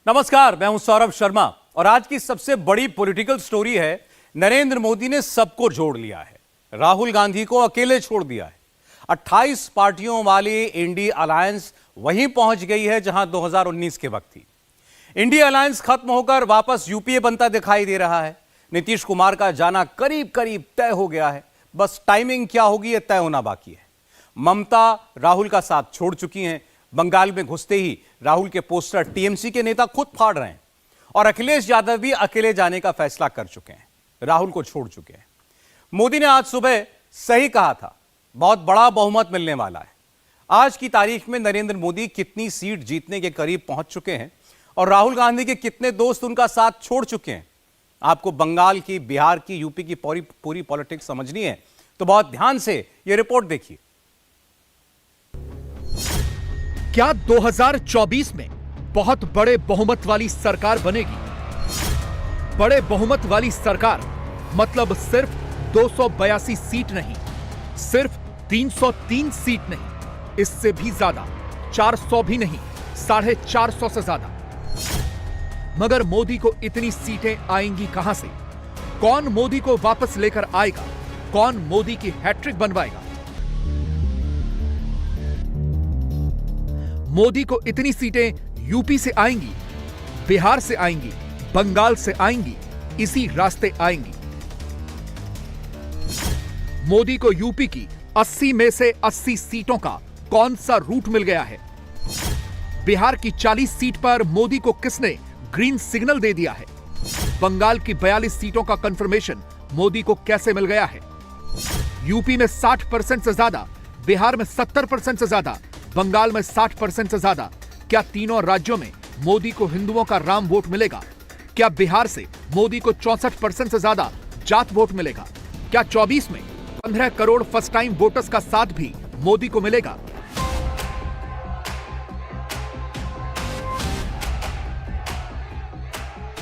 नमस्कार, मैं हूं सौरभ शर्मा और आज की सबसे बड़ी पॉलिटिकल स्टोरी है नरेंद्र मोदी ने सबको जोड़ लिया है। राहुल गांधी को अकेले छोड़ दिया है। 28 पार्टियों वाली इंडी अलायंस वहीं पहुंच गई है जहां 2019 के वक्त थी। इंडी अलायंस खत्म होकर वापस यूपीए बनता दिखाई दे रहा है। नीतीश कुमार का जाना करीब करीब तय हो गया है, बस टाइमिंग क्या होगी यह तय होना बाकी है। ममता राहुल का साथ छोड़ चुकी हैं। बंगाल में घुसते ही राहुल के पोस्टर टीएमसी के नेता खुद फाड़ रहे हैं और अखिलेश यादव भी अकेले जाने का फैसला कर चुके हैं, राहुल को छोड़ चुके हैं। मोदी ने आज सुबह सही कहा था, बहुत बड़ा बहुमत मिलने वाला है। आज की तारीख में नरेंद्र मोदी कितनी सीट जीतने के करीब पहुंच चुके हैं और राहुल गांधी के कितने दोस्त उनका साथ छोड़ चुके हैं। आपको बंगाल की, बिहार की, यूपी की पूरी पॉलिटिक्स समझनी है तो बहुत ध्यान से यह रिपोर्ट देखिए। क्या 2024 में बहुत बड़े बहुमत वाली सरकार बनेगी? बड़े बहुमत वाली सरकार मतलब सिर्फ 282 सीट नहीं, सिर्फ 303 सीट नहीं, इससे भी ज्यादा, 400 भी नहीं, 450 से ज्यादा। मगर मोदी को इतनी सीटें आएंगी कहां से? कौन मोदी को वापस लेकर आएगा? कौन मोदी की हैट्रिक बनवाएगा? मोदी को इतनी सीटें यूपी से आएंगी, बिहार से आएंगी, बंगाल से आएंगी, इसी रास्ते आएंगी। मोदी को यूपी की 80 में से 80 सीटों का कौन सा रूट मिल गया है? बिहार की 40 सीट पर मोदी को किसने ग्रीन सिग्नल दे दिया है? बंगाल की 42 सीटों का कंफर्मेशन मोदी को कैसे मिल गया है? यूपी में 60% से ज्यादा, बिहार में 70% से ज्यादा, बंगाल में 60% से ज्यादा। क्या तीनों राज्यों में मोदी को हिंदुओं का राम वोट मिलेगा? क्या बिहार से मोदी को 64% से ज्यादा जाट वोट मिलेगा? क्या 24 में 15 करोड़ फर्स्ट टाइम वोटर्स का साथ भी मोदी को मिलेगा?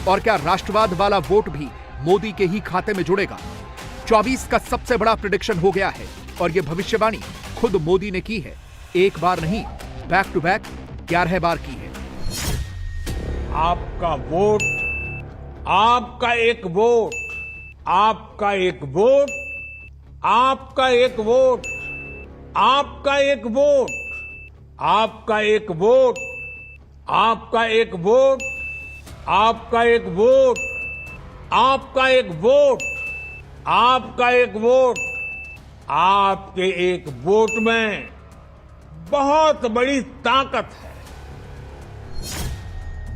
और क्या राष्ट्रवाद वाला वोट भी मोदी के ही खाते में जुड़ेगा? 24 का सबसे बड़ा प्रेडिक्शन हो गया है और यह भविष्यवाणी खुद मोदी ने की है। एक बार नहीं, बैक टू बैक 11 बार की है। आपका वोट, आपका एक वोट, आपका एक वोट, आपका एक वोट, आपका एक वोट, आपका एक वोट, आपका एक वोट, आपका एक वोट, आपका एक वोट, आपका एक वोट, आपके एक वोट में बहुत बड़ी ताकत है।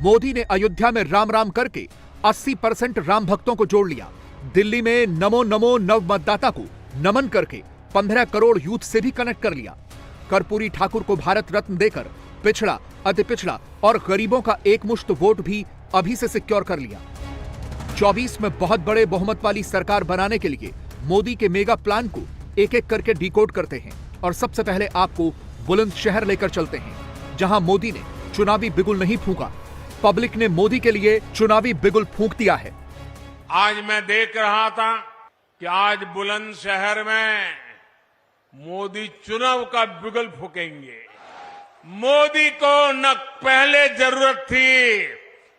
मोदी ने अयोध्या में राम राम करके 80% राम भक्तों को जोड़ लिया। दिल्ली में नमो नमो नव मतदाता को नमन करके 15 करोड़ यूथ से भी कनेक्ट कर लिया। कर्पूरी ठाकुर को भारत रत्न देकर पिछड़ा, अति पिछड़ा और गरीबों का एकमुश्त वोट भी अभी से सिक्योर कर लिया। 24 में बहुत बड़े बहुमत वाली सरकार बनाने के लिए मोदी के मेगा प्लान को एक एक करके डिकोड करते हैं और सबसे पहले आपको बुलंदशहर लेकर चलते हैं, जहां मोदी ने चुनावी बिगुल नहीं फूंका, पब्लिक ने मोदी के लिए चुनावी बिगुल फूंक दिया है। आज मैं देख रहा था कि आज बुलंदशहर में मोदी चुनाव का बिगुल फूकेंगे। मोदी को न पहले जरूरत थी,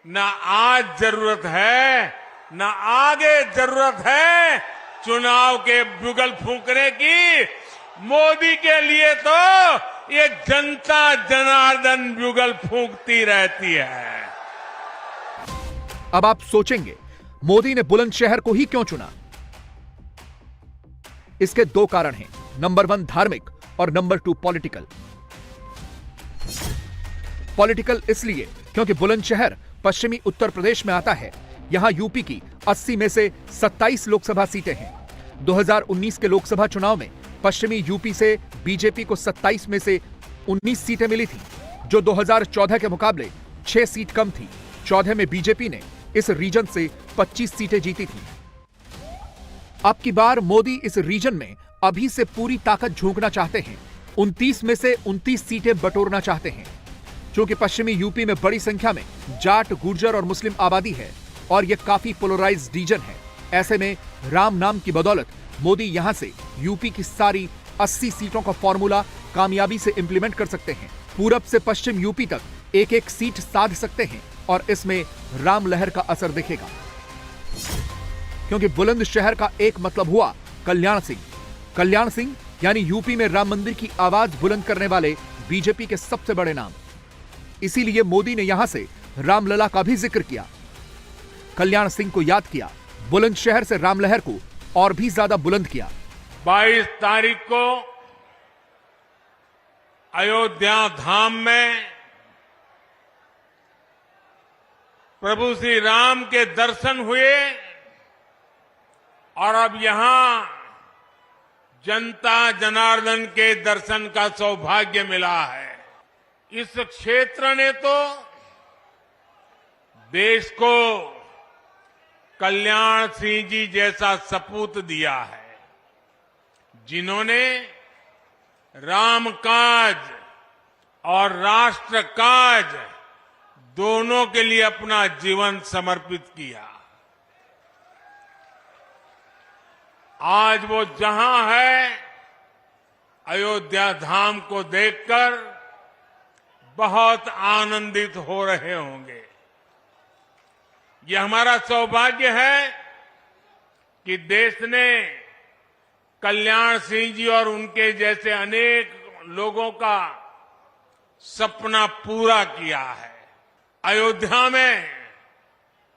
न आज जरूरत है, न आगे जरूरत है चुनाव के बिगुल फूंकने की। मोदी के लिए तो ये जनता जनार्दन बिगुल फूंकती रहती है। अब आप सोचेंगे मोदी ने बुलंदशहर को ही क्यों चुना? इसके दो कारण हैं, नंबर 1 धार्मिक और नंबर 2 पॉलिटिकल। पॉलिटिकल इसलिए क्योंकि बुलंदशहर पश्चिमी उत्तर प्रदेश में आता है। यहां यूपी की 80 में से 27 लोकसभा सीटें हैं। 2019 के लोकसभा चुनाव में पश्चिमी यूपी से बीजेपी को 27 में से 19 सीटें मिली थी, जो 2014 के मुकाबले 6 सीट कम थी। 14 में बीजेपी ने इस रीजन से 25 सीटें जीती थी। अब की बार मोदी इस रीजन में अभी से पूरी ताकत झोंकना चाहते हैं। 29 में से 29 सीटें बटोरना चाहते हैं। क्योंकि पश्चिमी यूपी में बड़ी संख्या में जाट, गुर्जर और मुस्लिम आबादी है और यह काफी पोलराइज्ड रीजन है। ऐसे में राम नाम की बदौलत मोदी यहां से यूपी की सारी 80 सीटों का फॉर्मूला कामयाबी से इंप्लीमेंट कर सकते हैं। पूरब से पश्चिम यूपी तक एक एक सीट साध सकते हैं और इसमें राम लहर का असर दिखेगा, क्योंकि बुलंदशहर का एक मतलब हुआ कल्याण सिंह। कल्याण सिंह यानी यूपी में राम मंदिर की आवाज बुलंद करने वाले बीजेपी के सबसे बड़े नाम। इसीलिए मोदी ने यहां से रामलला का भी जिक्र किया, कल्याण सिंह को याद किया, बुलंदशहर से रामलहर को और भी ज्यादा बुलंद किया। 22 तारीख को अयोध्या धाम में प्रभु श्री राम के दर्शन हुए और अब यहां जनता जनार्दन के दर्शन का सौभाग्य मिला है। इस क्षेत्र ने तो देश को कल्याण सिंह जी जैसा सपूत दिया है, जिन्होंने राम काज और राष्ट्र काज दोनों के लिए अपना जीवन समर्पित किया। आज वो जहां है, अयोध्या धाम को देखकर बहुत आनंदित हो रहे होंगे। ये हमारा सौभाग्य है कि देश ने कल्याण सिंह जी और उनके जैसे अनेक लोगों का सपना पूरा किया है। अयोध्या में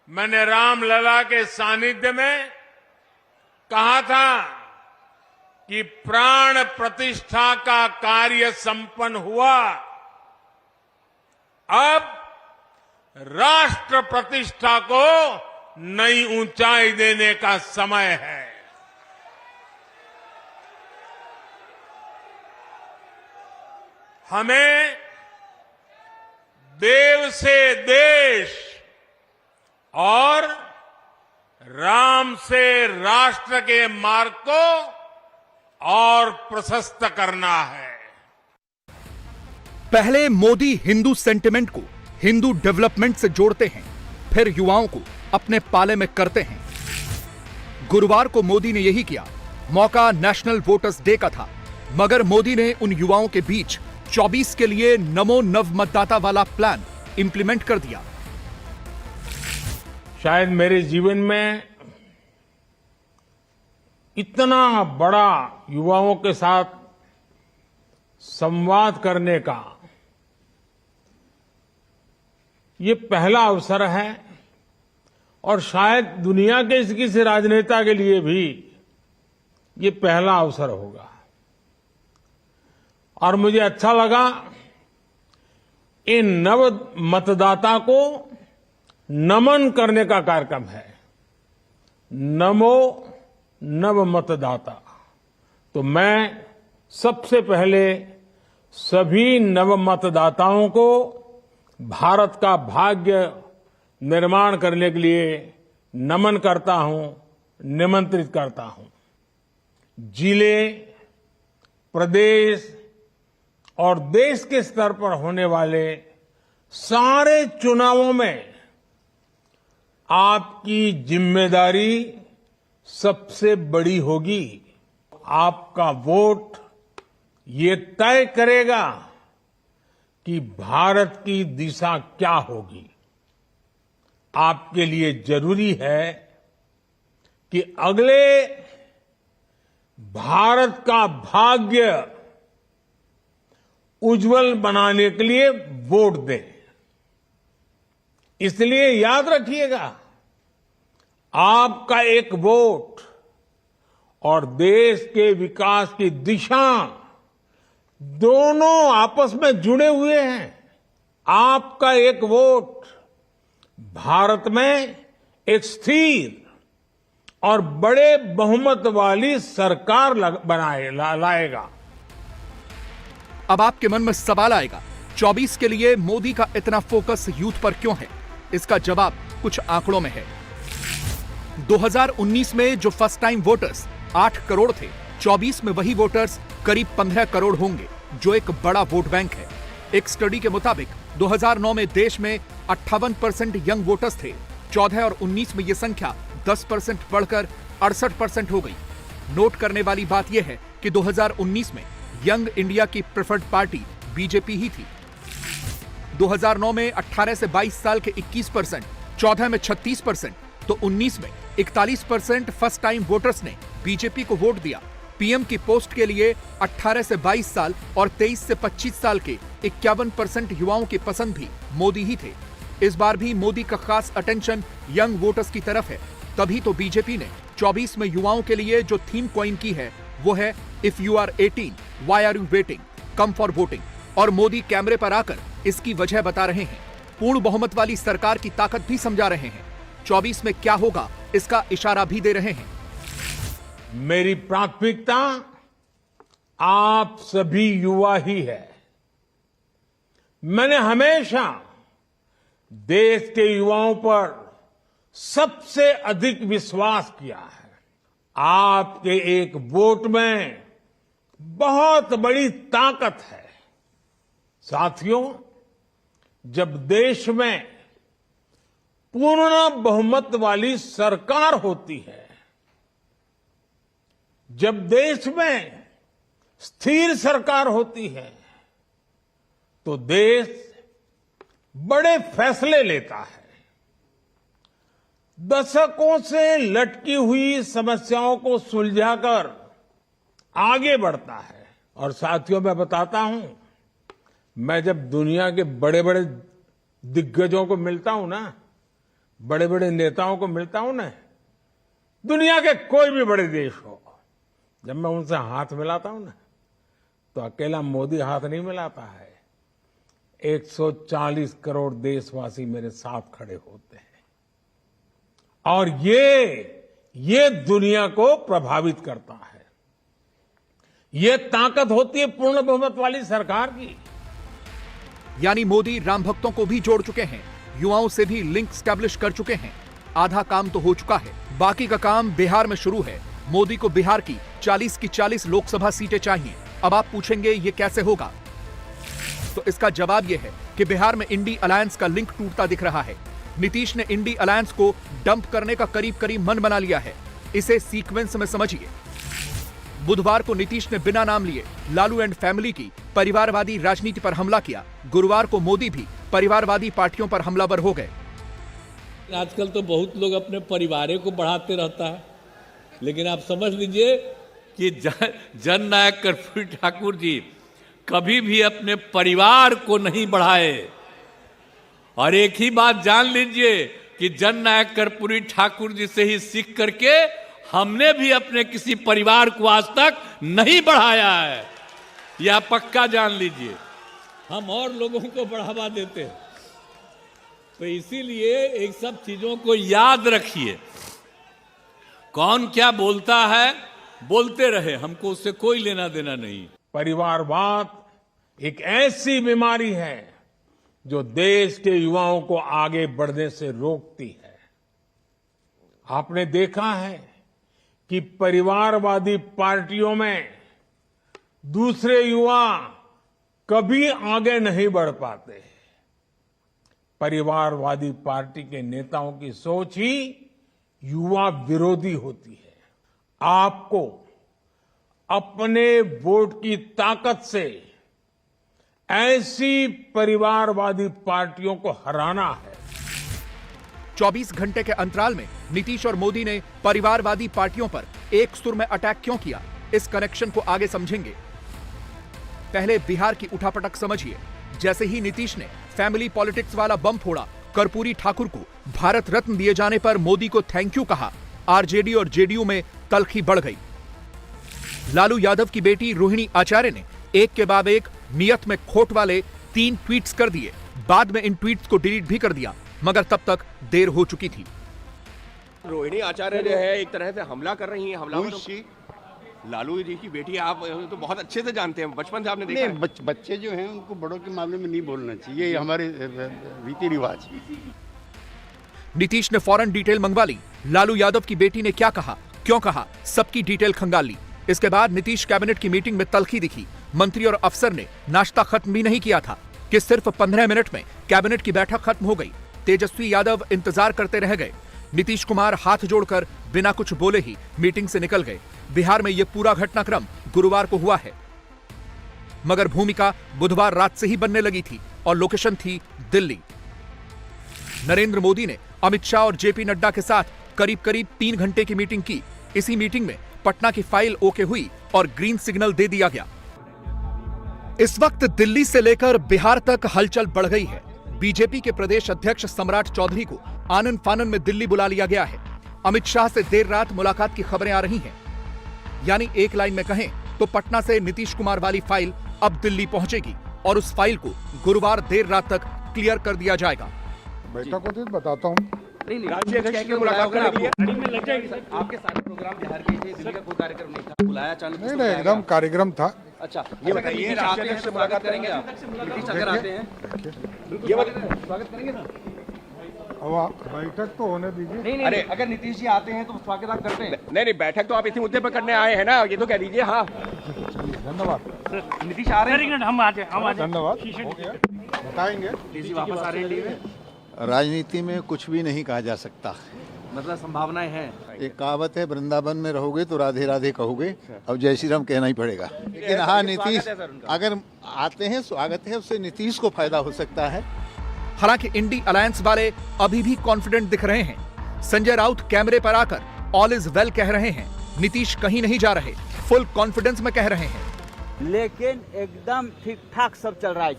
मैंने रामलला के सानिध्य में कहा था कि प्राण प्रतिष्ठा का कार्य संपन्न हुआ, अब राष्ट्र प्रतिष्ठा को नई ऊंचाई देने का समय है। हमें देव से देश और राम से राष्ट्र के मार्ग को और प्रशस्त करना है। पहले मोदी हिंदू सेंटिमेंट को हिंदू डेवलपमेंट से जोड़ते हैं, फिर युवाओं को अपने पाले में करते हैं। गुरुवार को मोदी ने यही किया। मौका नेशनल वोटर्स डे का था, मगर मोदी ने उन युवाओं के बीच 24 के लिए नमो नव मतदाता वाला प्लान इंप्लीमेंट कर दिया। शायद मेरे जीवन में इतना बड़ा युवाओं के साथ संवाद करने का ये पहला अवसर है, और शायद दुनिया के किसी राजनेता के लिए भी ये पहला अवसर होगा। और मुझे अच्छा लगा, इन नव मतदाता को नमन करने का कार्यक्रम है, नमो नव मतदाता। तो मैं सबसे पहले सभी नव मतदाताओं को भारत का भाग्य निर्माण करने के लिए नमन करता हूं, निमंत्रित करता हूं। जिले, प्रदेश और देश के स्तर पर होने वाले सारे चुनावों में आपकी जिम्मेदारी सबसे बड़ी होगी। आपका वोट ये तय करेगा कि भारत की दिशा क्या होगी। आपके लिए जरूरी है कि अगले भारत का भाग्य उज्जवल बनाने के लिए वोट दें। इसलिए याद रखिएगा, आपका एक वोट और देश के विकास की दिशा दोनों आपस में जुड़े हुए हैं। आपका एक वोट भारत में एक स्थिर और बड़े बहुमत वाली सरकार लाएगा। अब आपके मन में सवाल आएगा, 24 के लिए मोदी का इतना फोकस यूथ पर क्यों है? इसका जवाब कुछ आंकड़ों में है। 2019 में जो फर्स्ट टाइम वोटर्स 8 करोड़ थे, 24 में वही वोटर्स करीब 15 करोड़ होंगे, जो एक बड़ा वोट बैंक है। एक स्टडी के मुताबिक 2009 में देश में 58% यंग वोटर्स थे। 14 और 19 में यह संख्या 10% बढ़कर 68% हो गई। नोट करने वाली बात यह है कि 2019 में यंग इंडिया की प्रेफर्ड पार्टी बीजेपी ही थी। 2009 में 18 से 22 साल के 21%, 14 में 36%, तो 19 में 41% फर्स्ट टाइम वोटर्स ने बीजेपी को वोट दिया। पीएम की पोस्ट के लिए 18 से 22 साल और 23 से 25 साल के 51% युवाओं की पसंद भी मोदी ही थे। इस बार भी मोदी का खास अटेंशन यंग वोटर्स की तरफ है। तभी तो बीजेपी ने 24 में युवाओं के लिए जो थीम कॉइन की है वो है if you are 18 why are you waiting, come for voting. और मोदी कैमरे पर आकर इसकी वजह बता रहे हैं। पूर्ण बहुमत वाली सरकार की ताकत भी समझा रहे हैं। 24 में क्या होगा इसका इशारा भी दे रहे हैं। मेरी प्राथमिकता आप सभी युवा ही है। मैंने हमेशा देश के युवाओं पर सबसे अधिक विश्वास किया है। आपके एक वोट में बहुत बड़ी ताकत है। साथियों, जब देश में पूर्ण बहुमत वाली सरकार होती है, जब देश में स्थिर सरकार होती है, तो देश बड़े फैसले लेता है, दशकों से लटकी हुई समस्याओं को सुलझाकर आगे बढ़ता है। और साथियों, मैं बताता हूं, मैं जब दुनिया के बड़े बड़े दिग्गजों को मिलता हूं ना, बड़े बड़े नेताओं को मिलता हूं ना, दुनिया के कोई भी बड़े देश हो, जब मैं उनसे हाथ मिलाता हूं ना, तो अकेला मोदी हाथ नहीं मिलाता है। 140 करोड़ देशवासी मेरे साथ खड़े होते हैं। और ये दुनिया को प्रभावित करता है। ये ताकत होती है पूर्ण बहुमत वाली सरकार की। यानी मोदी राम भक्तों को भी जोड़ चुके हैं, युवाओं से भी लिंक स्टैब्लिश कर चुके हैं। आधा काम तो हो चुका है, बाकी का काम बिहार में शुरू है। मोदी को बिहार की 40 की 40 लोकसभा सीटें चाहिए। अब आप पूछेंगे ये कैसे होगा, तो इसका जवाब यह है कि बिहार में इंडी अलायंस का लिंक टूटता दिख रहा है। नीतीश ने इंडी अलायंस को डंप करने का करीब करीब मन बना लिया है। इसे सीक्वेंस में समझिए। बुधवार को नीतीश ने बिना नाम लिए लालू एंड फैमिली की परिवारवादी राजनीति पर हमला किया। गुरुवार को मोदी भी परिवारवादी पार्टियों पर हमलावर हो गए। आजकल तो बहुत लोग अपने परिवार को बढ़ाते रहता है, लेकिन आप समझ लीजिए कि जननायक कर्पूरी ठाकुर जी कभी भी अपने परिवार को नहीं बढ़ाए। और एक ही बात जान लीजिए कि जननायक कर्पूरी ठाकुर जी से ही सीख करके हमने भी अपने किसी परिवार को आज तक नहीं बढ़ाया है। यह पक्का जान लीजिए। हम और लोगों को बढ़ावा देते हैं। तो इसीलिए एक सब चीजों को याद रखिए। कौन क्या बोलता है, बोलते रहे, हमको उससे कोई लेना देना नहीं। परिवारवाद एक ऐसी बीमारी है जो देश के युवाओं को आगे बढ़ने से रोकती है। आपने देखा है कि परिवारवादी पार्टियों में दूसरे युवा कभी आगे नहीं बढ़ पाते। परिवारवादी पार्टी के नेताओं की सोच ही युवा विरोधी होती है। आपको अपने वोट की ताकत से ऐसी परिवारवादी पार्टियों को हराना है। 24 घंटे के अंतराल में नीतीश और मोदी ने परिवारवादी पार्टियों पर एक सुर में अटैक क्यों किया, इस कनेक्शन को आगे समझेंगे। पहले बिहार की उठापटक समझिए। जैसे ही नीतीश ने फैमिली पॉलिटिक्स वाला बम फोड़ा, कर्पूरी ठाकुर को भारत रत्न दिए जाने पर मोदी को थैंक यू कहा, आरजेडी और जेडीयू में तल्खी बढ़ गई। लालू यादव की बेटी रोहिणी आचार्य ने एक के बाद एक नियत में खोट वाले 3 ट्वीट्स कर दिए। बाद में इन ट्वीट्स को डिलीट भी कर दिया, मगर तब तक देर हो चुकी थी। रोहिणी आचार्य जो है एक तरह से हमला कर रही हैं। हमला लालू जी की बेटी, आप तो बहुत अच्छे से जानते हैं, बचपन से आपने देखा है। बच्चे जो हैं उनको बड़ों के मामले में नहीं बोलना चाहिए, ये हमारे रीति रिवाज। नीतीश ने फौरन डिटेल मंगवा ली। लालू यादव की बेटी ने क्या कहा, क्यों कहा, सबकी डिटेल खंगाल ली। इसके बाद नीतीश कैबिनेट की मीटिंग में तल्खी दिखी। मंत्री और अफसर ने नाश्ता खत्म भी नहीं किया था कि सिर्फ 15 मिनट में कैबिनेट की बैठक खत्म हो गई। तेजस्वी यादव इंतजार करते रह गए। नीतीश कुमार हाथ जोड़कर बिना कुछ बोले ही मीटिंग से निकल गए। बिहार में यह पूरा घटनाक्रम गुरुवार को हुआ है, मगर भूमिका बुधवार रात से ही बनने लगी थी। और लोकेशन थी दिल्ली। नरेंद्र मोदी ने अमित शाह और जेपी नड्डा के साथ करीब करीब 3 घंटे की मीटिंग की। इसी मीटिंग में पटना की फाइल ओके हुई और ग्रीन सिग्नल दे दिया गया। इस वक्त दिल्ली से लेकर बिहार तक हलचल बढ़ गई है। बीजेपी के प्रदेश अध्यक्ष सम्राट चौधरी को आनन फानन में दिल्ली बुला लिया गया है। अमित शाह से देर रात मुलाकात की खबरें आ रही हैं। यानी एक लाइन में कहें तो पटना से नीतीश कुमार वाली फाइल अब दिल्ली पहुंचेगी और उस फाइल को गुरुवार देर रात तक क्लियर कर दिया जाएगा। बैठक होती तो बताता हूँ। राज्य अध्यक्ष से मुलाकात करने के लिए आपके सारे प्रोग्राम बिहार के थे, दिल्ली का कोई कार्यक्रम नहीं था, बुलाया अचानक। नहीं एकदम कार्यक्रम था। अच्छा, ये बताइए राज्य अध्यक्ष से मुलाकात करेंगे आप? नीतीश अगर आते हैं ये बताइए स्वागत करेंगे ना? अब आप बैठक तो होने दीजिए। नहीं अरे अगर नीतीश जी आते हैं तो स्वागत आप करते हैं। नहीं, बैठक तो आप इसी मुद्दे पर करने आए हैं ना, ये तो कह दीजिए। हाँ, धन्यवाद। नीतीश आ रहे हैं, हम आ जाए धन्यवाद, हो गया, बताएंगे। नीतीश जी वापस आ रहे हैं दिल्ली में। राजनीति में कुछ भी नहीं कहा जा सकता। मतलब संभावनाएं हैं। एक कहावत है, वृंदावन में रहोगे तो राधे राधे कहोगे। अब जय श्री राम कहना ही पड़ेगा। लेकिन हाँ, नीतीश अगर आते हैं स्वागत है, उससे नीतीश को फायदा हो सकता है। हालांकि इंडी अलायंस वाले अभी भी कॉन्फिडेंट दिख रहे हैं। संजय राउत कैमरे पर आकर ऑल इज वेल कह रहे हैं। नीतीश कहीं नहीं जा रहे, फुल कॉन्फिडेंस में कह रहे हैं। लेकिन एकदम ठीक ठाक सब चल रहा है।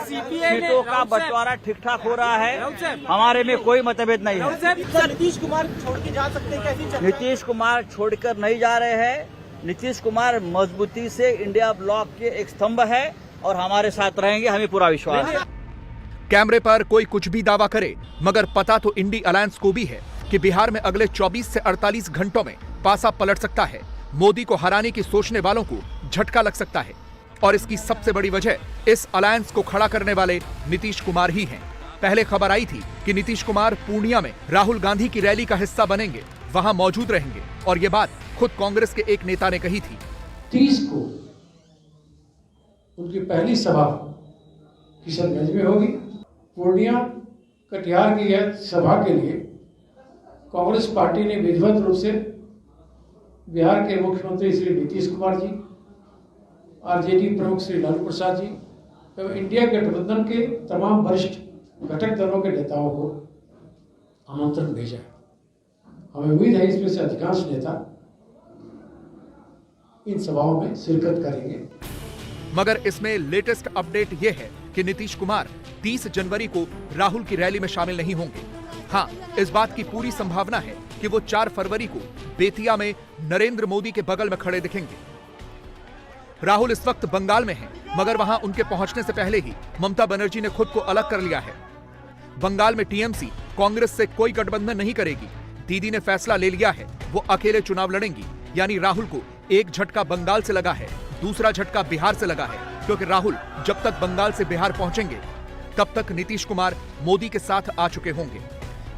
सीटों का बंटवारा ठीक ठाक हो रहा है, हमारे में कोई मतभेद नहीं है। नीतीश कुमार छोड़ के जा सकते हैं कैसे? नीतीश कुमार छोड़कर नहीं जा रहे हैं। नीतीश कुमार मजबूती से इंडिया ब्लॉक के एक स्तंभ है और हमारे साथ रहेंगे, हमें पूरा विश्वास है। कैमरे पर कोई कुछ भी दावा करे, मगर पता तो इंडी अलायंस को भी है कि बिहार में अगले 24 से 48 घंटों में पासा पलट सकता है। मोदी को हराने की सोचने वालों को झटका लग सकता है और इसकी सबसे बड़ी वजह इस अलायंस को खड़ा करने वाले नीतीश कुमार ही हैं। पहले खबर आई थी कि नीतीश कुमार पूर्णिया में राहुल गांधी की रैली का हिस्सा बनेंगे, वहां मौजूद रहेंगे और ये बात खुद कांग्रेस के एक नेता ने कही थी। 30 को उनकी पहली सभा किशनगंज में होगी। पूर्णिया कटिहार की यह सभा के लिए कांग्रेस पार्टी ने विधिवत रूप से बिहार के मुख्यमंत्री श्री नीतीश कुमार जी, आरजेडी प्रमुख श्री लालू प्रसाद जी एवं इंडिया गठबंधन के तमाम वरिष्ठ घटक दलों के नेताओं को आमंत्रण भेजा है। हमें उम्मीद है इसमें से अधिकांश नेता इन सभाओं में शिरकत करेंगे। मगर इसमें लेटेस्ट अपडेट यह है कि नीतीश कुमार 30 जनवरी को राहुल की रैली में शामिल नहीं होंगे। हाँ, इस बात की पूरी संभावना है कि वो 4 फरवरी को बेतिया में नरेंद्र मोदी के बगल में खड़े दिखेंगे। राहुल इस वक्त बंगाल में हैं, मगर वहां उनके पहुंचने से पहले ही ममता बनर्जी ने खुद को अलग कर लिया है। बंगाल में टीएमसी कांग्रेस से कोई गठबंधन नहीं करेगी। दीदी ने फैसला ले लिया है, वो अकेले चुनाव लड़ेंगी। यानी राहुल को एक झटका बंगाल से लगा है, दूसरा झटका बिहार से लगा है, क्योंकि राहुल जब तक बंगाल से बिहार पहुंचेंगे तब तक नीतीश कुमार मोदी के साथ आ चुके होंगे।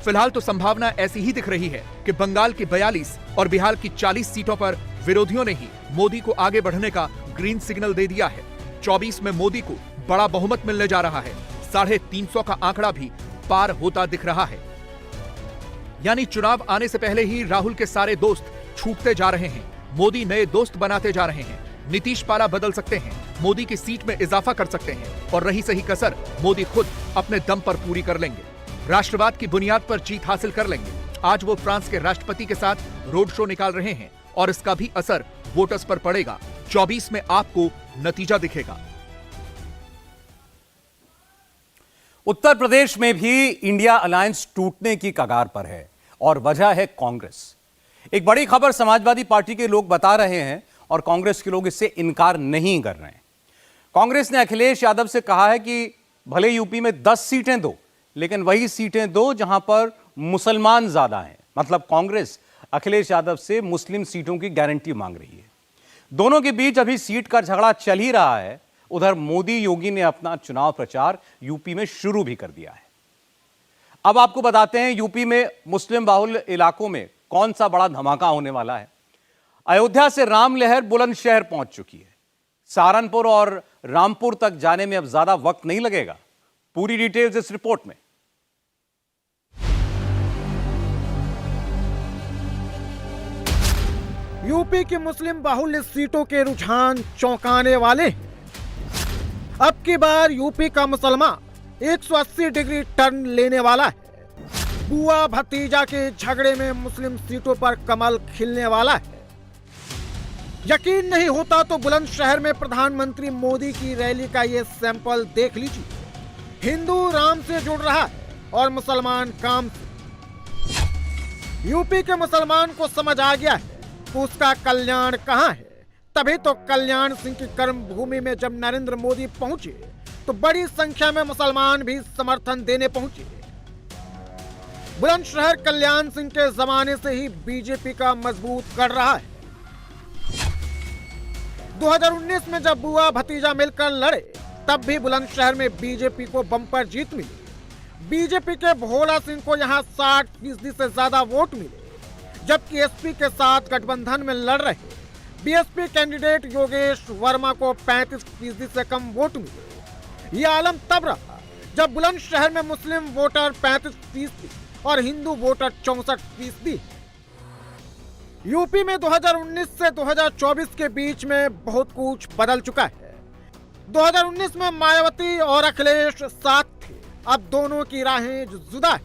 फिलहाल तो संभावना ऐसी ही दिख रही है कि बंगाल की 42 और बिहार की 40 सीटों पर विरोधियों ने ही मोदी को आगे बढ़ने का ग्रीन सिग्नल दे दिया है। 24 में मोदी को बड़ा बहुमत मिलने जा रहा है। 350 का आंकड़ा भी पार होता दिख रहा है। यानी चुनाव आने से पहले ही राहुल के सारे दोस्त छूटते जा रहे हैं। मोदी नए दोस्त बनाते जा रहे हैं। नीतीश पाला बदल सकते हैं, मोदी की सीट में इजाफा कर सकते हैं और रही सही कसर मोदी खुद अपने दम पर पूरी कर लेंगे। राष्ट्रवाद की बुनियाद पर जीत हासिल कर लेंगे। आज वो फ्रांस के राष्ट्रपति के साथ रोड शो निकाल रहे हैं और इसका भी असर वोटर्स पर पड़ेगा। 24 में आपको नतीजा दिखेगा। उत्तर प्रदेश में भी इंडिया अलायंस टूटने की कगार पर है और वजह है कांग्रेस। एक बड़ी खबर समाजवादी पार्टी के लोग बता रहे हैं और कांग्रेस के लोग इससे इनकार नहीं कर रहे हैं। कांग्रेस ने अखिलेश यादव से कहा है कि भले यूपी में 10 सीटें दो, लेकिन वही सीटें दो जहां पर मुसलमान ज्यादा हैं। मतलब कांग्रेस अखिलेश यादव से मुस्लिम सीटों की गारंटी मांग रही है। दोनों के बीच अभी सीट का झगड़ा चल ही रहा है। उधर मोदी योगी ने अपना चुनाव प्रचार यूपी में शुरू भी कर दिया है। अब आपको बताते हैं यूपी में मुस्लिम बाहुल इलाकों में कौन सा बड़ा धमाका होने वाला है। अयोध्या से राम लहर बुलंदशहर पहुंच चुकी है। सहारनपुर और रामपुर तक जाने में अब ज्यादा वक्त नहीं लगेगा। पूरी डिटेल्स इस रिपोर्ट में। यूपी की मुस्लिम बाहुल्य सीटों के रुझान चौंकाने वाले। अब की बार यूपी का मुसलमान 180 डिग्री टर्न लेने वाला है। बुआ भतीजा के झगड़े में मुस्लिम सीटों पर कमल खिलने वाला है। यकीन नहीं होता तो बुलंदशहर में प्रधानमंत्री मोदी की रैली का ये सैंपल देख लीजिए। हिंदू राम से जुड़ रहा है और मुसलमान काम से। यूपी के मुसलमान को समझ आ गया है कि उसका कल्याण कहां है। तभी तो कल्याण सिंह की कर्म भूमि में जब नरेंद्र मोदी पहुंचे तो बड़ी संख्या में मुसलमान भी समर्थन देने पहुंचे। बुलंदशहर कल्याण सिंह के जमाने से ही बीजेपी का मजबूत कर रहा है। 2019 में जब बुआ भतीजा मिलकर लड़े तब भी बुलंदशहर में बीजेपी को बम्पर जीत मिली। बीजेपी के भोला सिंह को यहां 60% से ज्यादा वोट मिले, जबकि एसपी के साथ गठबंधन में लड़ रहे बीएसपी कैंडिडेट योगेश वर्मा को 35% से कम वोट मिले। यह आलम तब रहा जब बुलंदशहर में मुस्लिम वोटर 35% और हिंदू वोटर 64%। यूपी में 2019 से 2024 के बीच में बहुत कुछ बदल चुका है। 2019 में मायावती और अखिलेश साथ थे, अब दोनों की राहें जुदा है।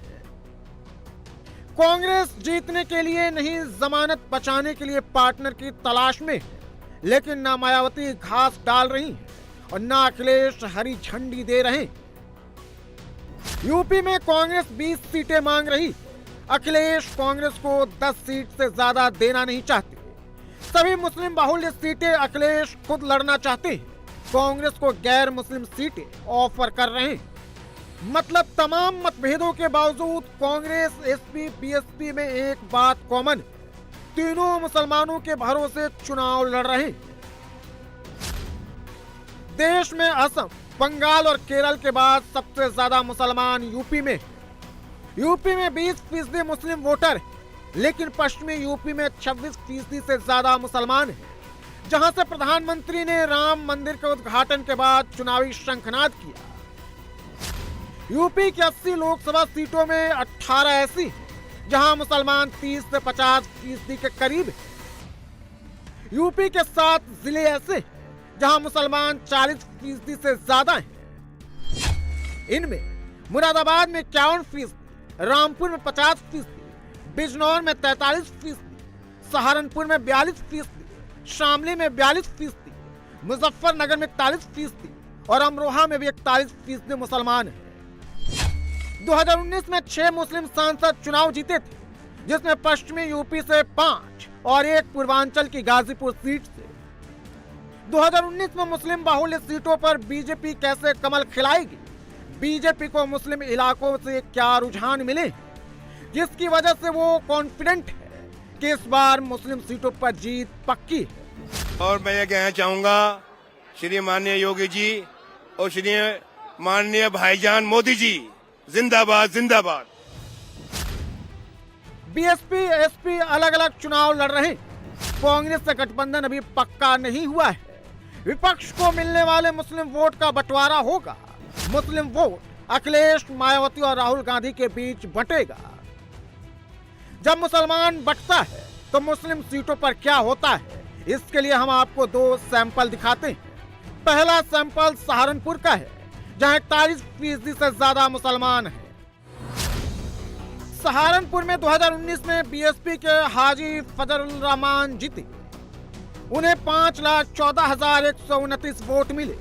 कांग्रेस जीतने के लिए नहीं, जमानत बचाने के लिए पार्टनर की तलाश में, लेकिन ना मायावती घास डाल रही हैं और ना अखिलेश हरी झंडी दे रहे हैं। यूपी में कांग्रेस 20 सीटें मांग रही, अखिलेश कांग्रेस को 10 सीट से ज्यादा देना नहीं चाहते। सभी मुस्लिम बाहुल्य सीटें अखिलेश खुद लड़ना चाहते हैं, कांग्रेस को गैर मुस्लिम सीटें ऑफर कर रहे हैं। मतलब तमाम मतभेदों के बावजूद कांग्रेस, एसपी, बीएसपी में एक बात कॉमन, तीनों मुसलमानों के भरोसे चुनाव लड़ रहे हैं। देश में असम, बंगाल और केरल के बाद सबसे ज्यादा मुसलमान यूपी में 20% मुस्लिम वोटर है, लेकिन पश्चिमी यूपी में 26% से ज्यादा मुसलमान हैं, जहां से प्रधानमंत्री ने राम मंदिर के उद्घाटन के बाद चुनावी शंखनाद किया। यूपी की 80 लोकसभा सीटों में 18 ऐसी हैं जहां मुसलमान 30 से 50% के करीब हैं। यूपी के 7 जिले ऐसे हैं जहां मुसलमान 40% से ज्यादा हैं। इनमें मुरादाबाद में 51%, रामपुर में 50%, बिजनौर में 43%, सहारनपुर में 42%, शामली में 42%, मुजफ्फरनगर में 41% और अमरोहा में भी 41% मुसलमान हैं। 2019 में 6 मुस्लिम सांसद चुनाव जीते थे, जिसमें पश्चिमी यूपी से 5 और एक पूर्वांचल की गाजीपुर सीट से। 2019 में मुस्लिम बाहुल्य सीटों पर बीजेपी कैसे कमल खिलाएगी, बीजेपी को मुस्लिम इलाकों से क्या रुझान मिले, जिसकी वजह से वो कॉन्फिडेंट है कि इस बार मुस्लिम सीटों पर जीत पक्की है। और मैं ये कहना चाहूंगा, श्री माननीय योगी जी और श्री माननीय भाईजान मोदी जी, जिंदाबाद जिंदाबाद। बीएसपी, एसपी अलग अलग चुनाव लड़ रहे हैं। कांग्रेस से गठबंधन अभी पक्का नहीं हुआ है। विपक्ष को मिलने वाले मुस्लिम वोट का बंटवारा होगा। मुस्लिम वोट अखिलेश, मायावती और राहुल गांधी के बीच बंटेगा। जब मुसलमान बंटता है तो मुस्लिम सीटों पर क्या होता है, इसके लिए हम आपको 2 सैंपल दिखाते हैं। पहला सैंपल सहारनपुर का है, जहां 41% से ज्यादा मुसलमान हैं। सहारनपुर में 2019 में बीएसपी के हाजी फजरुल रहमान जीते, उन्हें 5,14,129 वोट मिले।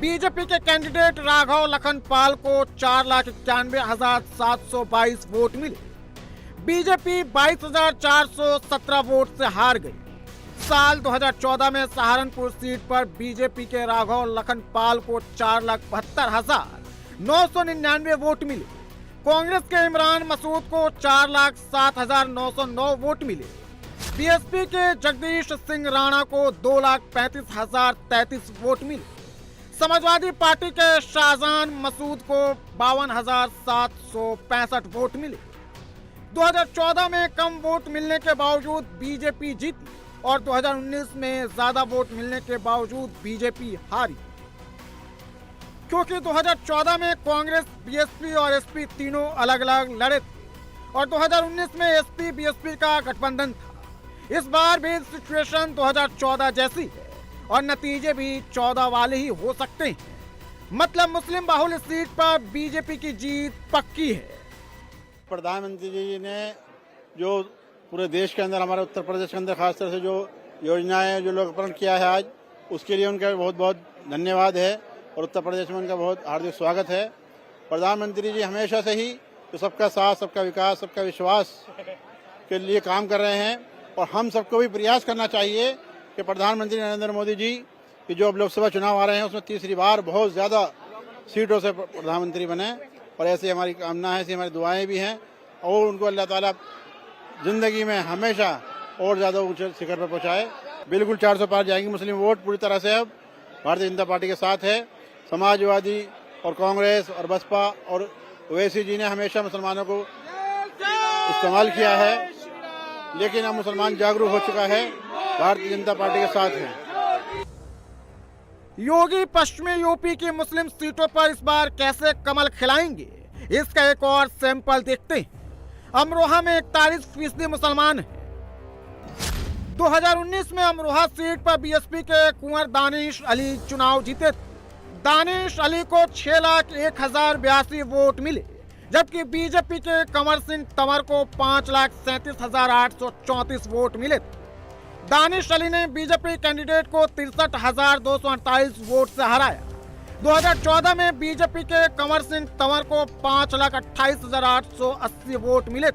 बीजेपी के कैंडिडेट राघव लखनपाल को 4,91,722 वोट मिले। बीजेपी 22,417 वोट से हार गई। साल 2014 में सहारनपुर सीट पर बीजेपी के राघव लखनपाल को 4,72,999 वोट मिले। कांग्रेस के इमरान मसूद को 4,07,909 वोट मिले। बीएसपी के जगदीश सिंह राणा को 2,35,033 वोट मिले। समाजवादी पार्टी के शाहजहान मसूद को 52,765 वोट मिले। 2014 में कम वोट मिलने के बावजूद बीजेपी जीती और 2019 में ज्यादा वोट मिलने के बावजूद बीजेपी हारी, क्योंकि 2014 में कांग्रेस, बीएसपी और एसपी तीनों अलग अलग लड़े थे और 2019 में एसपी बीएसपी का गठबंधन था। इस बार भी सिचुएशन 2014 जैसी है और नतीजे भी 14 वाले ही हो सकते हैं। मतलब मुस्लिम बाहुल्य सीट पर बीजेपी की जीत पक्की है। प्रधानमंत्री जी ने जो पूरे देश के अंदर, हमारे उत्तर प्रदेश के अंदर खास तरह से जो योजनाएं जो लोकार्पण किया है आज, उसके लिए उनका बहुत बहुत धन्यवाद है और उत्तर प्रदेश में उनका बहुत हार्दिक स्वागत है। प्रधानमंत्री जी हमेशा से ही तो सबका साथ, सबका विकास, सबका विश्वास के लिए काम कर रहे हैं और हम सबको भी प्रयास करना चाहिए कि प्रधानमंत्री नरेंद्र मोदी जी की जो अब लोकसभा चुनाव आ रहे हैं उसमें तीसरी बार बहुत ज़्यादा सीटों से प्रधानमंत्री बने और ऐसी हमारी कामना है, ऐसी हमारी दुआएं भी हैं और उनको अल्लाह ताला जिंदगी में हमेशा और ज़्यादा ऊंचे शिखर पर पहुंचाए। बिल्कुल 400 पार जाएंगी मुस्लिम वोट पूरी तरह से अब भारतीय जनता पार्टी के साथ है। समाजवादी और कांग्रेस और बसपा और ओवैसी जी ने हमेशा मुसलमानों को इस्तेमाल किया है, लेकिन अब मुसलमान जागरूक हो चुका है, भारतीय जनता पार्टी के साथ है। योगी पश्चिमी यूपी की मुस्लिम सीटों पर इस बार कैसे कमल खिलाएंगे, इसका एक और सैंपल देखते हैं। अमरोहा में 41% मुसलमान हैं। 2019 में अमरोहा सीट पर बीएसपी के कुंवर दानिश अली चुनाव जीते थे। दानिश अली को 6,01,082 वोट मिले, जबकि बीजेपी के कंवर सिंह तंवर को 5,37,834 वोट मिले। दानिश अली ने बीजेपी कैंडिडेट को 63,248 वोट से हराया। 2014 में बीजेपी के कंवर सिंह तंवर को 5,28,880 वोट मिले।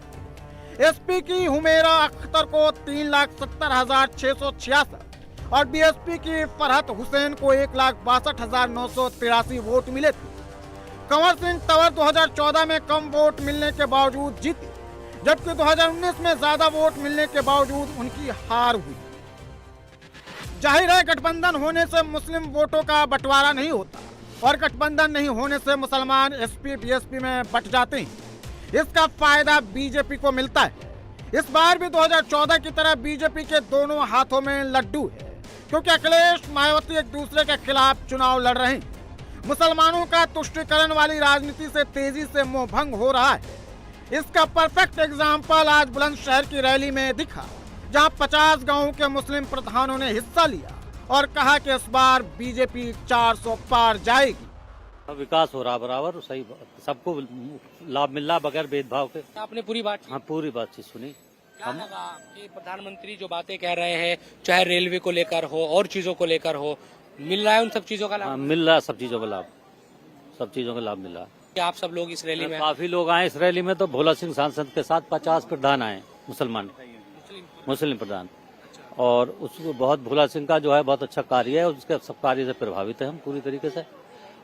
एसपी की हुमेरा अख्तर को 3,70,666 और बीएसपी की फरहत हुसैन को 1,62,983 वोट मिले थे। कंवर सिंह तंवर 2014 में कम वोट मिलने के बावजूद जीते, जबकि 2019 में ज्यादा वोट मिलने के बावजूद उनकी हार हुई। जाहिर है गठबंधन होने से मुस्लिम वोटों का बंटवारा नहीं होता और गठबंधन नहीं होने से मुसलमान एसपी बीएसपी में बट जाते हैं। इसका फायदा बीजेपी को मिलता है। इस बार भी 2014 की तरह बीजेपी के दोनों हाथों में लड्डू है, क्योंकि अखिलेश मायावती एक दूसरे के खिलाफ चुनाव लड़ रहे हैं। मुसलमानों का तुष्टीकरण वाली राजनीति से तेजी से मोह भंग हो रहा है। इसका परफेक्ट एग्जाम्पल आज बुलंदशहर की रैली में दिखा, जहां 50 गांवों के मुस्लिम प्रधानों ने हिस्सा लिया और कहा कि इस बार बीजेपी 400 पार जाएगी। विकास हो रहा बराबर, सही सबको लाभ मिल रहा बगैर भेदभाव के। आपने पूरी बात, हाँ पूरी बातचीत सुनी। क्या लगा कि प्रधानमंत्री जो बातें कह रहे हैं, चाहे रेलवे को लेकर हो और चीजों को लेकर हो, मिल रहा है उन सब चीजों का लाभ? मिल रहा है, सब चीजों का लाभ, सब चीजों का लाभ मिल रहा है। क्या आप सब लोग इस रैली में? काफी लोग आए इस रैली में, तो भोला सिंह सांसद के साथ 50 प्रधान आए मुसलमान, मुस्लिम प्रधान, और उसको बहुत भोला सिंह का जो है बहुत अच्छा कार्य है, उसके सब कार्य से प्रभावित है हम पूरी तरीके से।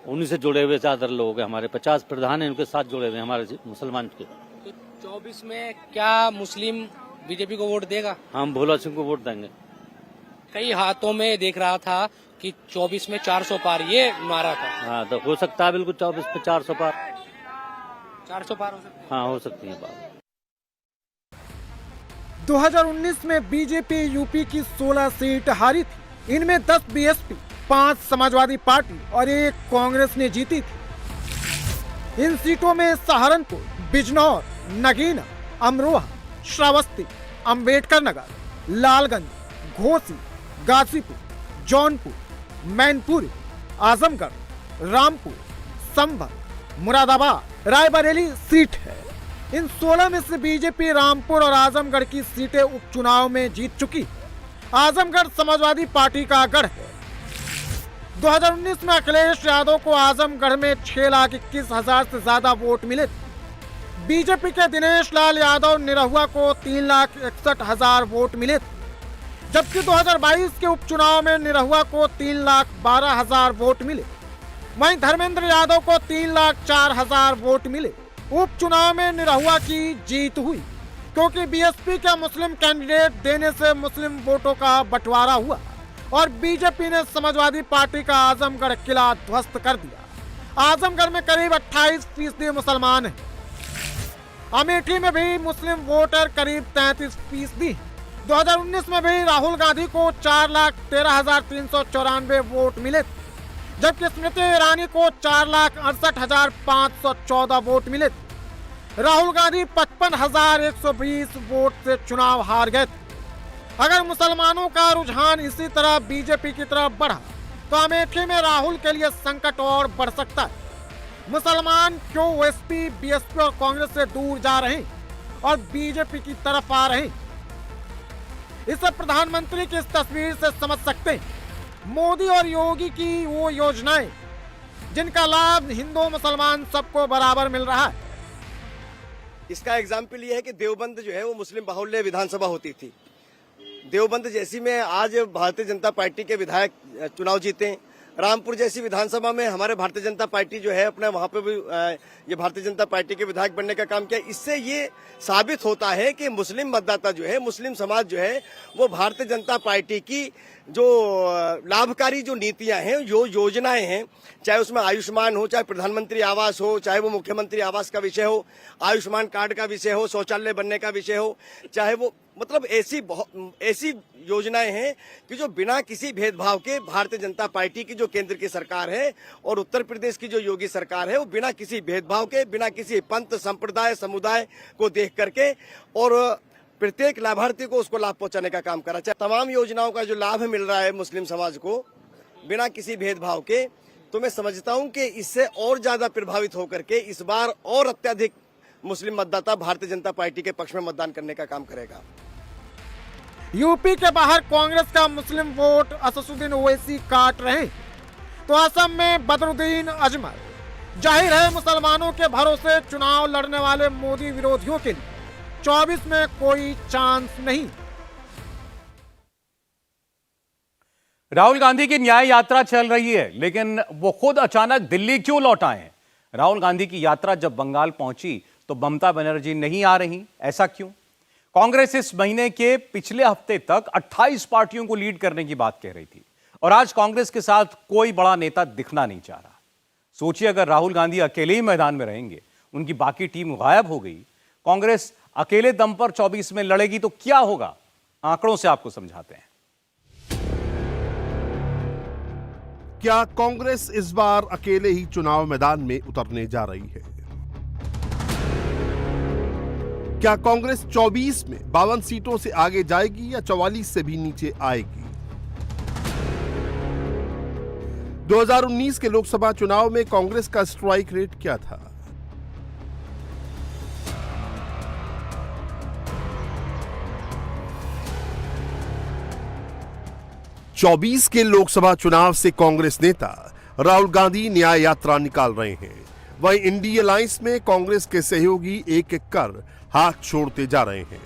उन्हीं से जुड़े हुए ज्यादा लोग हैं, हमारे 50 प्रधान हैं, उनके साथ जुड़े हुए हमारे मुसलमान के। तो 24 में क्या मुस्लिम बीजेपी को वोट देगा? हम भोला सिंह को वोट देंगे। कई हाथों में देख रहा था कि 24 में 400 पार ये नारा था। हाँ तो हो सकता है बिल्कुल 24 पे 400 पार, 400 पार हो सकता है। हाँ हो सकती है पार। 2019 में बीजेपी यूपी की 16 सीट हारी थी। इनमें 10 बीएसपी, 5 समाजवादी पार्टी और 1 कांग्रेस ने जीती थी। इन सीटों में सहारनपुर, बिजनौर, नगीना, अमरोहा, श्रावस्ती, अंबेडकर नगर, लालगंज, घोसी, गाजीपुर, जौनपुर, मैनपुरी, आजमगढ़, रामपुर, संभल, मुरादाबाद, रायबरेली सीट है। इन 16 में से बीजेपी रामपुर और आजमगढ़ की सीटें उपचुनाव में जीत चुकी। आजमगढ़ समाजवादी पार्टी का गढ़ है। 2019 में अखिलेश यादव को आजमगढ़ में 6,21,000 से ज्यादा वोट मिले। बीजेपी के दिनेश लाल यादव निरहुआ को 3,61,000 वोट मिले, जबकि 2022 के उपचुनाव में निरहुआ को 3,12,000 वोट मिले। वहीं धर्मेंद्र यादव को 3,04,000 वोट मिले। उपचुनाव में निरहुआ की जीत हुई, क्योंकि बीएसपी के मुस्लिम कैंडिडेट देने से मुस्लिम वोटों का बंटवारा हुआ और बीजेपी ने समाजवादी पार्टी का आजमगढ़ किला ध्वस्त कर दिया। आजमगढ़ में करीब 28% मुसलमान हैं। अमेठी में भी मुस्लिम वोटर करीब 33%। 2019 में भी राहुल गांधी को 4,13,394 वोट मिले, जबकि स्मृति ईरानी को 4,68,514 वोट मिले। राहुल गांधी 55,120 वोट से चुनाव हार गए थे। अगर मुसलमानों का रुझान इसी तरह बीजेपी की तरफ बढ़ा तो अमेठी में राहुल के लिए संकट और बढ़ सकता है। मुसलमान क्यों ओएसपी, बीएसपी और कांग्रेस से दूर जा रहे हैं और बीजेपी की तरफ आ रहे हैं, इसे प्रधानमंत्री की इस तस्वीर से समझ सकते हैं। मोदी और योगी की वो योजनाएं जिनका लाभ हिंदू मुसलमान सबको बराबर मिल रहा है। इसका एग्जाम्पल ये है कि देवबंद जो है वो मुस्लिम बाहुल्य विधानसभा होती थी। देवबंद जैसी में आज भारतीय जनता पार्टी के विधायक चुनाव जीते। रामपुर जैसी विधानसभा में हमारे भारतीय जनता पार्टी जो है अपने वहां पे भी ये भारतीय जनता पार्टी के विधायक बनने का काम किया। इससे ये साबित होता है कि मुस्लिम मतदाता जो है, मुस्लिम समाज जो है, वो भारतीय जनता पार्टी की जो लाभकारी जो नीतियां हैं, जो योजनाएं हैं, चाहे उसमें आयुष्मान हो, चाहे प्रधानमंत्री आवास हो, चाहे वो मुख्यमंत्री आवास का विषय हो, आयुष्मान कार्ड का विषय हो, शौचालय बनने का विषय हो, चाहे वो मतलब ऐसी योजनाएं हैं कि जो बिना किसी भेदभाव के भारतीय जनता पार्टी की जो केंद्र की सरकार है और उत्तर प्रदेश की जो योगी सरकार है, वो बिना किसी भेदभाव के, बिना किसी पंथ, संप्रदाय, समुदाय को देख करके और प्रत्येक लाभार्थी को उसको लाभ पहुंचाने का काम करा। चाहे तमाम योजनाओं का जो लाभ मिल रहा है मुस्लिम समाज को बिना किसी भेदभाव के, तो मैं समझता हूं कि इससे और ज्यादा प्रभावित होकर के इस बार और अत्यधिक मुस्लिम मतदाता भारतीय जनता पार्टी के पक्ष में मतदान करने का काम करेगा। यूपी के बाहर कांग्रेस का मुस्लिम वोट असदुद्दीन ओवैसी काट रहे, तो असम में बदरुद्दीन अजमल। जाहिर है मुसलमानों के भरोसे चुनाव लड़ने वाले मोदी विरोधियों के लिए 24 में कोई चांस नहीं। राहुल गांधी की न्याय यात्रा चल रही है, लेकिन वो खुद अचानक दिल्ली क्यों लौट आए हैं? राहुल गांधी की यात्रा जब बंगाल पहुंची तो ममता बनर्जी नहीं आ रही, ऐसा क्यों? कांग्रेस इस महीने के पिछले हफ्ते तक 28 पार्टियों को लीड करने की बात कह रही थी और आज कांग्रेस के साथ कोई बड़ा नेता दिखना नहीं चाह रहा। सोचिए, अगर राहुल गांधी अकेले ही मैदान में रहेंगे, उनकी बाकी टीम गायब हो गई, कांग्रेस अकेले दम पर 24 में लड़ेगी तो क्या होगा? आंकड़ों से आपको समझाते हैं। क्या कांग्रेस इस बार अकेले ही चुनाव मैदान में उतरने जा रही है? क्या कांग्रेस 24 में 52 सीटों से आगे जाएगी या 44 से भी नीचे आएगी? 2019 के लोकसभा चुनाव में कांग्रेस का स्ट्राइक रेट क्या था? चौबीस के लोकसभा चुनाव से कांग्रेस नेता राहुल गांधी न्याय यात्रा निकाल रहे हैं। वहीं इंडी अलायंस में कांग्रेस के सहयोगी एक एक कर हाथ छोड़ते जा रहे हैं।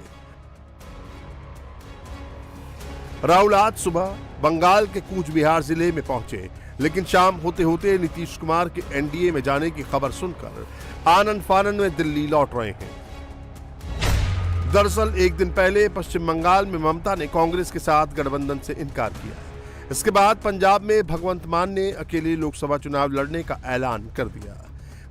राहुल आज सुबह बंगाल के कूच बिहार जिले में पहुंचे, लेकिन शाम होते होते नीतीश कुमार के एनडीए में जाने की खबर सुनकर आनन फानन में दिल्ली लौट रहे हैं। दरअसल एक दिन पहले पश्चिम बंगाल में ममता ने कांग्रेस के साथ गठबंधन से इनकार किया। इसके बाद पंजाब में भगवंत मान ने अकेले लोकसभा चुनाव लड़ने का ऐलान कर दिया।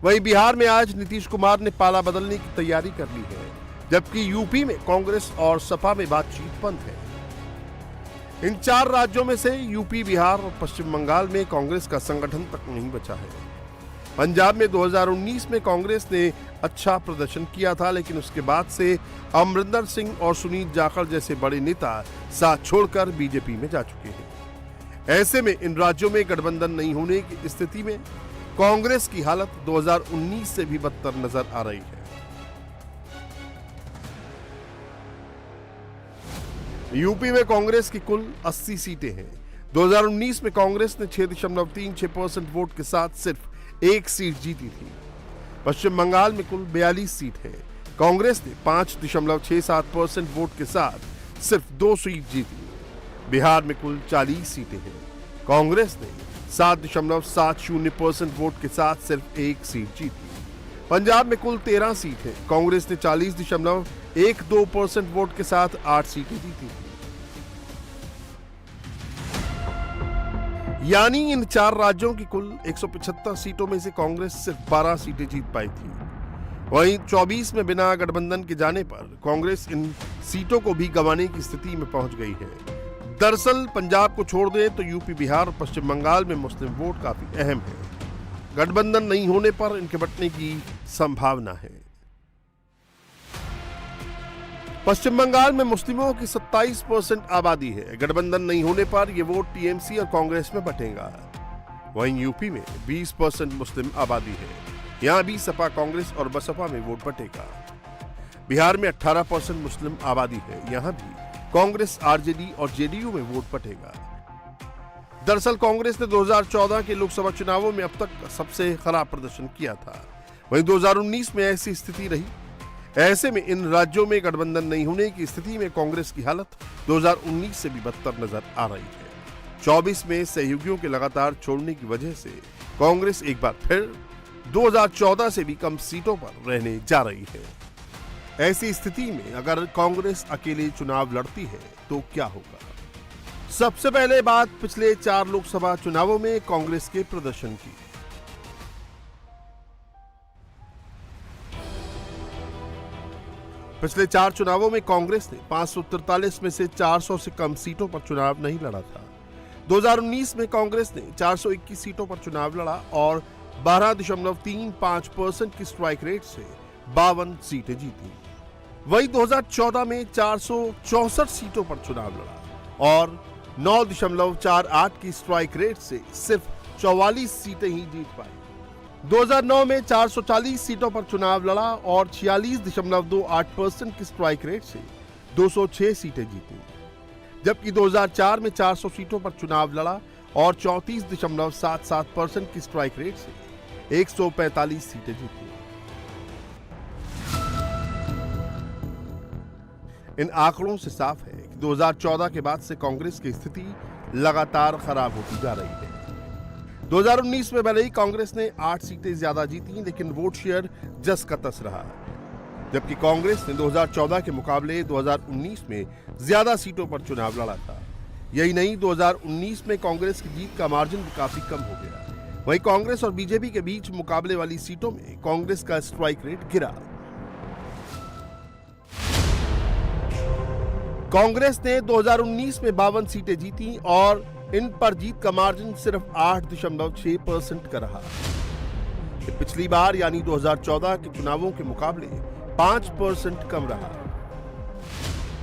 वहीं बिहार में आज नीतीश कुमार ने पाला बदलने की तैयारी कर ली है, जबकि यूपी में कांग्रेस और सपा में बातचीत बंद है। इन 4 राज्यों में से यूपी, बिहार और पश्चिम बंगाल में कांग्रेस का संगठन तक नहीं बचा है। पंजाब में 2019 में कांग्रेस ने अच्छा प्रदर्शन किया था, लेकिन उसके बाद से अमरिंदर सिंह और सुनील जाखड़ जैसे बड़े नेता साथ छोड़कर बीजेपी में जा चुके हैं। ऐसे में इन राज्यों में गठबंधन नहीं होने की स्थिति में कांग्रेस की हालत 2019 से भी बदतर नजर आ रही है। यूपी में कांग्रेस की कुल 80 सीटें हैं। 2019 में कांग्रेस ने 6.36% वोट के साथ सिर्फ 1 सीट जीती थी। पश्चिम बंगाल में कुल 42 सीट है। कांग्रेस ने 5.67% वोट के साथ सिर्फ 2 सीट जीती। बिहार में कुल 40 सीटें हैं। कांग्रेस ने 7.70% वोट के साथ सिर्फ 1 सीट जीती। पंजाब में कुल 13 सीट है। कांग्रेस ने 40.12% वोट के साथ 8 सीटें जीती। यानी इन 4 राज्यों की कुल 175 सीटों में से कांग्रेस सिर्फ 12 सीटें जीत पाई थी। वहीं 24 में बिना गठबंधन के जाने पर कांग्रेस इन सीटों को भी गंवाने की स्थिति में पहुंच गई है। दरअसल पंजाब को छोड़ दें तो यूपी, बिहार और पश्चिम बंगाल में मुस्लिम वोट काफी अहम है। गठबंधन नहीं होने पर इनके बंटने की संभावना है। पश्चिम बंगाल में मुस्लिमों की 27% आबादी है। गठबंधन नहीं होने पर यह वोट टीएमसी और कांग्रेस में बटेगा। वहीं यूपी में 20% मुस्लिम आबादी है। यहां भी सपा, कांग्रेस और बसपा में वोट बटेगा। बिहार में 18% मुस्लिम आबादी है। यहां भी कांग्रेस, आरजेडी और जेडीयू में वोट बटेगा। दरअसल कांग्रेस ने 2014 के लोकसभा चुनावों में अब तक सबसे खराब प्रदर्शन किया था। वहीं 2019 में ऐसी स्थिति रही। ऐसे में इन राज्यों में गठबंधन नहीं होने की स्थिति में कांग्रेस की हालत 2019 से भी बदतर नजर आ रही है। 24 में सहयोगियों के लगातार छोड़ने की वजह से कांग्रेस एक बार फिर 2014 से भी कम सीटों पर रहने जा रही है। ऐसी स्थिति में अगर कांग्रेस अकेले चुनाव लड़ती है तो क्या होगा? सबसे पहले बात पिछले 4 लोकसभा चुनावों में कांग्रेस के प्रदर्शन की। पिछले 4 चुनावों में कांग्रेस ने 543 में से 400 से कम सीटों पर चुनाव नहीं लड़ा था। 2019 में कांग्रेस ने 421 सीटों पर चुनाव लड़ा और 12.35% की स्ट्राइक रेट से 52 सीटें जीती। वहीं 2014 में 464 सीटों पर चुनाव लड़ा और 9.48 की स्ट्राइक रेट से सिर्फ 44 सीटें ही जीत पाई। 2009 में 440 सीटों पर चुनाव लड़ा और 46.28% की स्ट्राइक रेट से 206 सीटें जीती। जबकि 2004 में 400 सीटों पर चुनाव लड़ा और 34.77% की स्ट्राइक रेट से 145 सीटें जीती। इन आंकड़ों से साफ है कि 2014 के बाद से कांग्रेस की स्थिति लगातार खराब होती जा रही है। 2019 में भले ही कांग्रेस ने 8 सीटें ज्यादा जीती, लेकिन वोट शेयर जस का तस रहा। जबकि कांग्रेस ने 2014 के मुकाबले 2019 में ज्यादा सीटों पर चुनाव लड़ा था। यही नहीं, 2019 में कांग्रेस की जीत का मार्जिन भी काफी कम हो गया। वहीं कांग्रेस और बीजेपी के बीच मुकाबले वाली सीटों में कांग्रेस का स्ट्राइक रेट गिरा। कांग्रेस ने 2019 में 52 सीटें जीती और इन पर जीत का मार्जिन सिर्फ 8.6% का रहा। पिछली बार यानी 2014 के चुनावों के मुकाबले 5% कम रहा।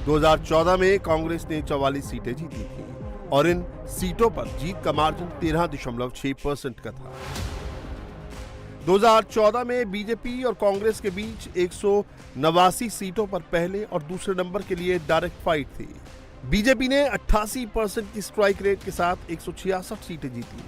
2014 में कांग्रेस ने 44 सीटें जीती थी और इन सीटों पर जीत का मार्जिन 13.6% का था। 2014 में बीजेपी और कांग्रेस के बीच 189 सीटों पर पहले और दूसरे नंबर के लिए डायरेक्ट फाइट थी। बीजेपी ने 88% की स्ट्राइक रेट के साथ 166 सीटें जीती।